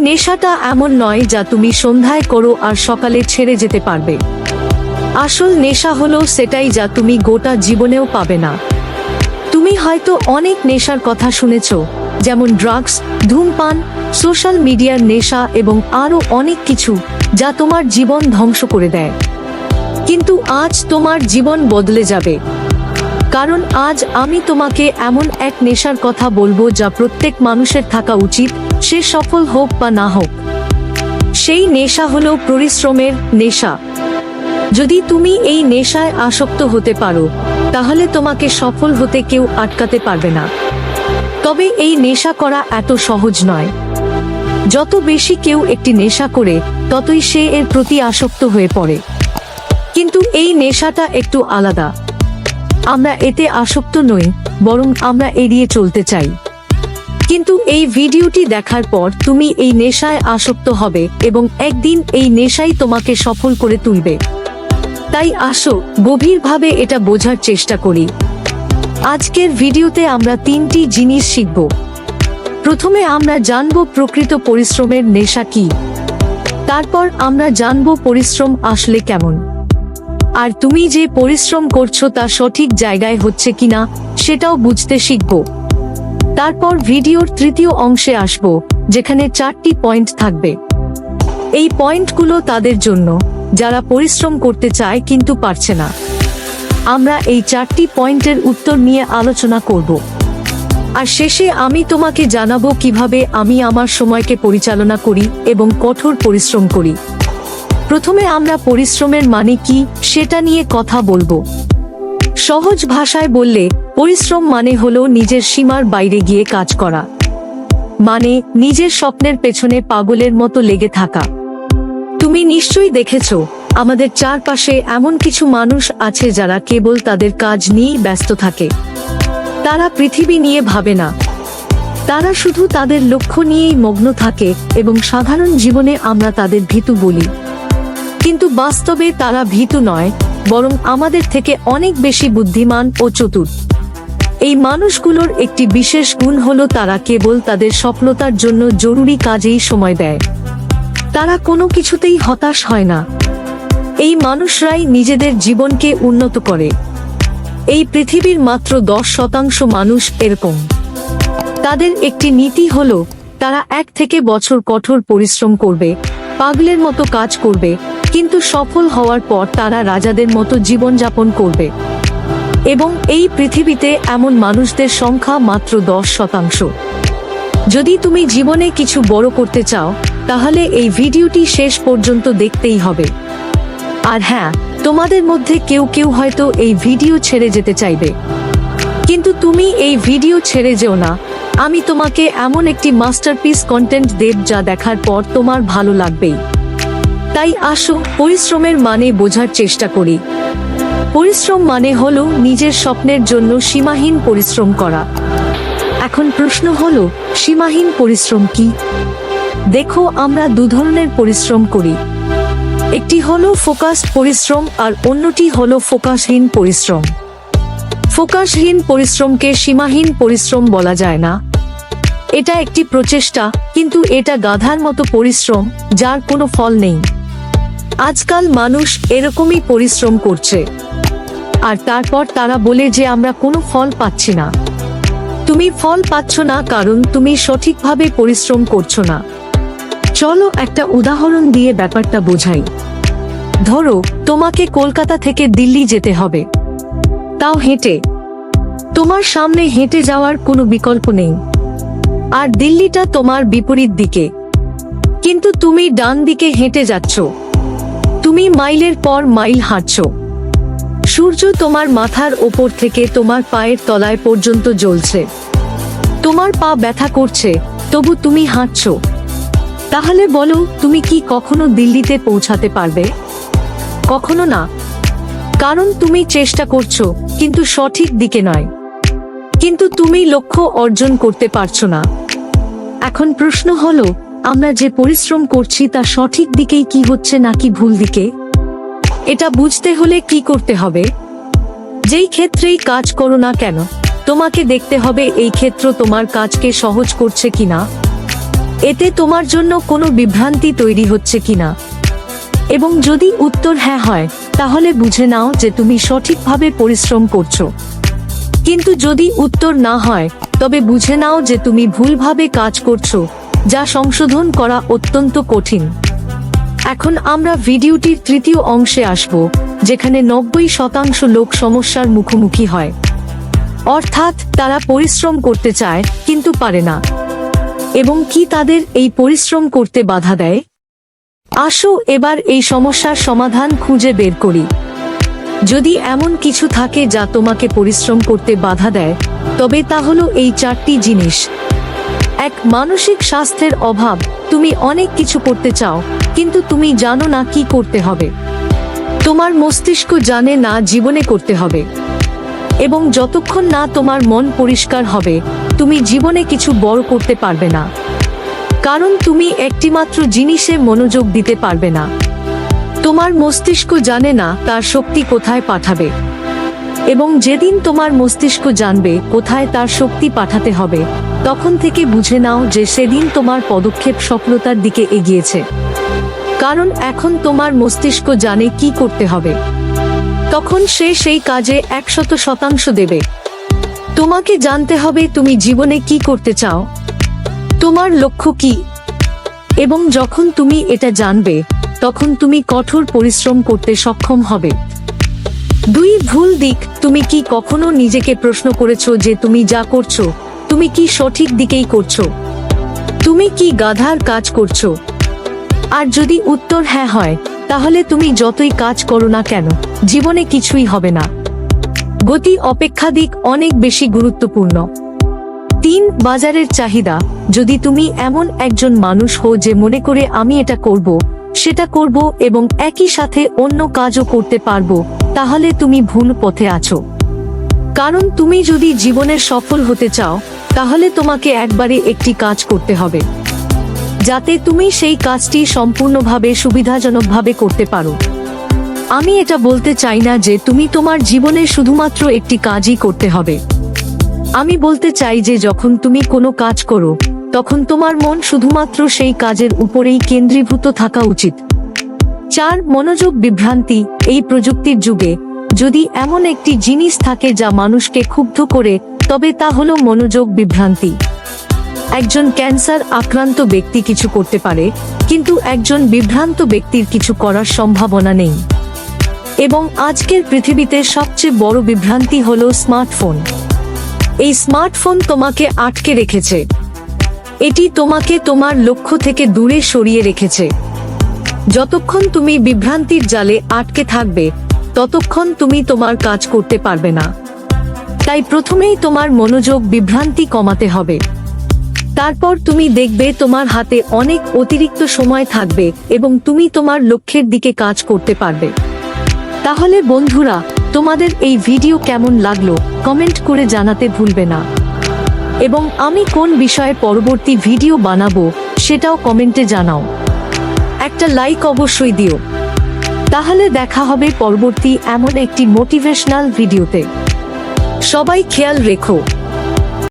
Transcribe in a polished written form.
নেশাটা এমন নয় যা তুমি সন্ধ্যায় করো আর সকালে ছেড়ে যেতে পারবে। আসল নেশা হলো সেটাই যা তুমি গোটা জীবনেও পাবে না। তুমি হয়তো অনেক নেশার কথা শুনেছ, যেমন ড্রাগস, ধূমপান, সোশ্যাল মিডিয়ার নেশা এবং আরও অনেক কিছু যা তোমার জীবন ধ্বংস করে দেয়। কিন্তু আজ তোমার জীবন বদলে যাবে, কারণ আজ আমি তোমাকে এমন এক নেশার কথা বলবো যা প্রত্যেক মানুষের থাকা উচিত, সে সফল হোক বা না হোক। সেই নেশা হলো পরিশ্রমের নেশা। যদি তুমি এই নেশায় আসক্ত হতে পারো, তাহলে তোমাকে সফল হতে কেউ আটকাতে পারবে না। তবে এই নেশা করা এত সহজ নয়। যত বেশি কেউ একটি নেশা করে, ততই সে এর প্রতি আসক্ত হয়ে পড়ে। কিন্তু এই নেশাটা একটু আলাদা। আমরা এতে আসক্ত নই, বরং আমরা এড়িয়ে চলতে চাই। কিন্তু এই ভিডিওটি দেখার পর তুমি এই নেশায় আসক্ত হবে এবং একদিন এই নেশাই তোমাকে সফল করে তুলবে। তাই আসো গভীরভাবে এটা বোঝার চেষ্টা করি। আজকের ভিডিওতে আমরা 3টি জিনিস শিখব। প্রথমে আমরা জানব প্রকৃত পরিশ্রমের নেশা কি। তারপর আমরা জানব পরিশ্রম আসলে কেমন, আর তুমি যে পরিশ্রম করছো তা সঠিক জায়গায় হচ্ছে কিনা সেটাও বুঝতে শিখব। তারপর ভিডিওর তৃতীয় অংশে আসব, যেখানে 4টি পয়েন্ট থাকবে। এই পয়েন্টগুলো তাদের জন্য যারা পরিশ্রম করতে চায় কিন্তু পারছে না। আমরা এই 4টি পয়েন্টের উত্তর নিয়ে আলোচনা করব। আর শেষে আমি তোমাকে জানাবো কিভাবে আমি আমার সময়কে পরিচালনা করি এবং কঠোর পরিশ্রম করি। প্রথমে আমরা পরিশ্রমের মানে কি সেটা নিয়ে কথা বলবো। সহজ ভাষায় বললে, পরিশ্রম মানে হলো নিজের সীমার বাইরে গিয়ে কাজ করা। মানে নিজের স্বপ্নের পেছনে পাগলের মতো লেগে থাকা। তুমি নিশ্চয়ই দেখেছো, আমাদের চারপাশে এমন কিছু মানুষ আছে যারা কেবল তাদের কাজ নিয়েই ব্যস্ত থাকে। তারা পৃথিবী নিয়ে ভাবে না। তারা শুধু তাদের লক্ষ্য নিয়েই মগ্ন থাকে এবং সাধারণ জীবনে আমরা তাদের ভীতু বলি। কিন্তু বাস্তবে তারা ভীতু নয়, বরং আমাদের থেকে অনেক বেশি বুদ্ধিমান ও চতুর। এই মানুষগুলোর একটি বিশেষ গুণ হলো তারা কেবল তাদের সফলতার জন্য জরুরি কাজেই সময় দেয়। তারা কোনো কিছুতেই হতাশ হয় না। এই মানুষরাই নিজেদের জীবনকে উন্নত করে। এই পৃথিবীর মাত্র 10% মানুষ এরকম। তাদের একটি নীতি হলো, তারা 1 থেকে বছর কঠোর পরিশ্রম করবে, পাগলের মতো কাজ করবে, কিন্তু সফল হওয়ার পর তারা রাজাদের মতো জীবনযাপন করবে। এবং এই পৃথিবীতে এমন মানুষদের সংখ্যা মাত্র 10%। যদি তুমি জীবনে কিছু বড় করতে চাও, তাহলে এই ভিডিওটি শেষ পর্যন্ত দেখতেই হবে। আর হ্যাঁ, তোমাদের মধ্যে কেউ কেউ হয়তো এই ভিডিও ছেড়ে যেতে চাইবে। কিন্তু তুমি এই ভিডিও ছেড়ে যেও না। আমি তোমাকে এমন একটি মাস্টারপিস কন্টেন্ট দেব যা দেখার পর তোমার ভালো লাগবেই। তাই আসো পরিশ্রমের মানে বোঝার চেষ্টা করি। পরিশ্রম মানে হলো নিজের স্বপ্নের জন্য সীমাহীন পরিশ্রম করা। এখন প্রশ্ন হলো, সীমাহীন পরিশ্রম কি? দেখো, আমরা 2 ধরনের পরিশ্রম করি। একটি হলো ফোকাসড পরিশ্রম আর অন্যটি হলো ফোকাসহীন পরিশ্রম। ফোকাসহীন পরিশ্রমকে সীমাহীন পরিশ্রম বলা যায় না। এটা একটি প্রচেষ্টা, কিন্তু এটা গাধার মতো পরিশ্রম যার কোনো ফল নেই। আজকাল মানুষ এরকমই পরিশ্রম করছে, আর তারপর তারা বলে যে আমরা কোনো ফল পাচ্ছি না। তুমি ফল পাচ্ছ না কারণ তুমি সঠিকভাবে পরিশ্রম করছো না। চলো একটা উদাহরণ দিয়ে ব্যাপারটা বোঝাই। ধরো, তোমাকে কলকাতা থেকে দিল্লি যেতে হবে, তাও হেঁটে। তোমার সামনে হেঁটে যাওয়ার কোনো বিকল্প নেই, আর দিল্লিটা তোমার বিপরীত দিকে। কিন্তু তুমি ডান দিকে হেঁটে যাচ্ছ। তুমি মাইলের পর মাইল হাঁটছো। সূর্য তোমার মাথার ওপর থেকে তোমার পায়ের তলায় পর্যন্ত জ্বলছে। তোমার পা ব্যথা করছে, তবু তুমি হাঁটছো। তাহলে বলো, তুমি কি কখনো দিল্লিতে পৌঁছাতে পারবে? কখনো না। কারণ তুমি চেষ্টা করছো, কিন্তু সঠিক দিকে নয়। কিন্তু তুমি লক্ষ্য অর্জন করতে পারছো না। এখন প্রশ্ন হলো, আমরা যে পরিশ্রম করছি তা সঠিক দিকেই কি হচ্ছে নাকি ভুল দিকে? এটা বুঝতে হলে কি করতে হবে? যেই ক্ষেত্রেই কাজ করো না কেন, তোমাকে দেখতে হবে এই ক্ষেত্র তোমার কাজকে সহজ করছে কিনা। এতে তোমার জন্য কোনো বিভ্রান্তি তৈরি হচ্ছে কিনা, এবং যদি উত্তর হ্যাঁ হয় তাহলে বুঝে নাও যে তুমি সঠিকভাবে পরিশ্রম করছো। কিন্তু যদি উত্তর না হয় তবে বুঝে নাও যে তুমি ভুলভাবে কাজ করছো, যা সংশোধন করা অত্যন্ত কঠিন। এখন আমরা ভিডিওটির তৃতীয় অংশে আসব, যেখানে 90% লোক সমস্যার মুখোমুখি হয়, অর্থাৎ তারা পরিশ্রম করতে চায় কিন্তু পারে না, এবং কি তাদের এই পরিশ্রম করতে বাধা দেয়। আসো এবার এই সমস্যার সমাধান খুঁজে বের করি। যদি এমন কিছু থাকে যা তোমাকে পরিশ্রম করতে বাধা দেয়, তবে তা হলো এই 4টি জিনিস। 1. মানসিক স্বাস্থ্যের অভাব। তুমি অনেক কিছু করতে চাও কিন্তু তুমি জানো না কি করতে হবে। তোমার মস্তিষ্ক জানে না জীবনে করতে হবে, এবং যতক্ষণ না তোমার মন পরিষ্কার হবে তুমি জীবনে কিছু বড় করতে পারবে না, কারণ তুমি একটিমাত্র জিনিসে মনোযোগ দিতে পারবে না। তোমার মস্তিষ্ক জানে না তার শক্তি কোথায় পাঠাবে, এবং যেদিন তোমার মস্তিষ্ক জানবে কোথায় তার শক্তি পাঠাতে হবে, তখন থেকে বুঝে নাও যে সেদিন তোমার পদক্ষেপ সফলতার দিকে এগিয়েছে, কারণ এখন তোমার মস্তিষ্ক জানে কি করতে হবে। তখন সে সেই কাজে 100% দেবে। তোমাকে জানতে হবে তুমি জীবনে কি করতে চাও, তোমার লক্ষ্য কি, এবং যখন তুমি এটা জানবে তখন তুমি কঠোর পরিশ্রম করতে সক্ষম হবে। 2. ভুল দিক। তুমি কি কখনো নিজেকে প্রশ্ন করেছো যে তুমি যা করছো তুমি কি সঠিক দিকেই করছো? তুমি কি গাধার কাজ করছো? আর যদি উত্তর হ্যাঁ হয় তাহলে তুমি যতই কাজ করো না কেন জীবনে কিছুই হবে না। গতি অপেক্ষা দিক অনেক বেশি গুরুত্বপূর্ণ। 3. বাজারের চাহিদা। যদি তুমি এমন একজন মানুষ হও যে মনে করে আমি এটা করব, সেটা করব এবং একই সাথে অন্য কাজও করতে পারবো, তাহলে তুমি ভুল পথে আছো। কারণ তুমি যদি জীবনে সফল হতে চাও তাহলে তোমাকে একবারে একটি কাজ করতে হবে, যাতে তুমি সেই কাজটি সম্পূর্ণভাবে সুবিধাজনকভাবে করতে পারো। আমি এটা বলতে চাই না যে তুমি তোমার জীবনে শুধুমাত্র একটি কাজই করতে হবে। আমি বলতে চাই যে যখন তুমি কোনো কাজ করো তখন তোমার মন শুধুমাত্র সেই কাজের উপরেই কেন্দ্রীভূত থাকা উচিত। 4. মনোযোগ বিভ্রান্তি। এই প্রযুক্তির যুগে যদি এমন একটি জিনিস থাকে যা মানুষকে ক্ষুব্ধ করে, তবে তা হলো মনোযোগ বিভ্রান্তি। একজন ক্যান্সার আক্রান্ত ব্যক্তি কিছু করতে পারে, কিন্তু একজন বিভ্রান্ত ব্যক্তির কিছু করার সম্ভাবনা নেই। এবং আজকের পৃথিবীতে সবচেয়ে বড় বিভ্রান্তি হলো স্মার্টফোন। এই স্মার্টফোন তোমাকে আটকে রেখেছে, এটি তোমাকে তোমার লক্ষ্য থেকে দূরে সরিয়ে রেখেছে। যতক্ষণ তুমি বিভ্রান্তির জালে আটকে থাকবে ততক্ষণ তুমি তোমার কাজ করতে পারবে না। তাই প্রথমেই তোমার মনোযোগ বিভ্রান্তি কমাতে হবে। তারপর তুমি দেখবে তোমার হাতে অনেক অতিরিক্ত সময় থাকবে এবং তুমি তোমার লক্ষ্যের দিকে কাজ করতে পারবে। তাহলে বন্ধুরা, তোমাদের এই ভিডিও কেমন লাগলো কমেন্ট করে জানাতে ভুলবে না, এবং আমি কোন বিষয়ে পরবর্তী ভিডিও বানাবো সেটাও কমেন্টে জানাও। একটা লাইক অবশ্যই দিও। তাহলে দেখা হবে পরবর্তী এমন একটি মোটিভেশনাল ভিডিওতে। সবাই খেয়াল রেখো।